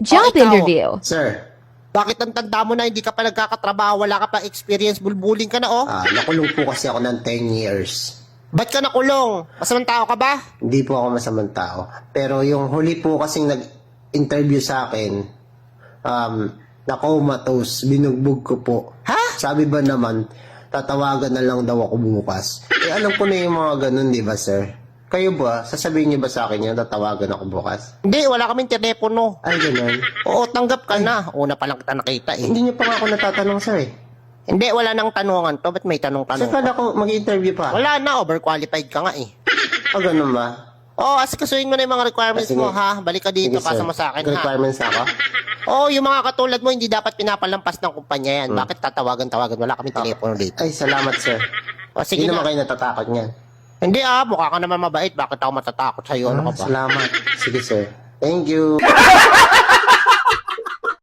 Job ikaw, interview. Sir, bakit ang tanda mo na hindi ka pa nagkakatrabaho, wala ka pa experience, bulbuling ka na oh? nakulong po kasi ako ng 10 years. Ba't ka nakulong? Masamang tao ka ba? Hindi po ako masamang tao. Pero yung huli po kasing nag-interview sa akin, na-comatose, binugbog ko po. Ha? Sabi ba naman, tatawagan na lang daw ako bukas. Alam ko na yung mga ganun, di ba, sir? Kayo ba? Sasabihin niyo ba sa akin yan, tatawagan ako bukas? Hindi, wala kaming telepono. Ay, ganun. Oo, tanggap ka na. Una pa lang kita nakita eh. Hindi niyo pa nga ako natatanong, sir, eh. Hindi, wala nang tanungan to. Ba't may Sir, tanong-tanong? kala ko mag-interview pa. Wala na, overqualified ka nga eh. Ganun ba? Oo, asikasuhin mo na yung mga requirements Sige. mo ha. Balik ka dito, Sige, pasa sir. mo sa akin ha. Requirements ako? Oo, yung mga katulad mo, hindi dapat pinapalampas ng kumpanya yan. Bakit tatawagan-tawagan? Wala kaming telepono dito. Ay, salamat, sir. O sige Hindi naman na. kayo natatakot niyan. Hindi mukha ka naman mabait. Bakit ako matatakot sa'yo? Ano ka ba? Salamat. Sige, sir. Thank you.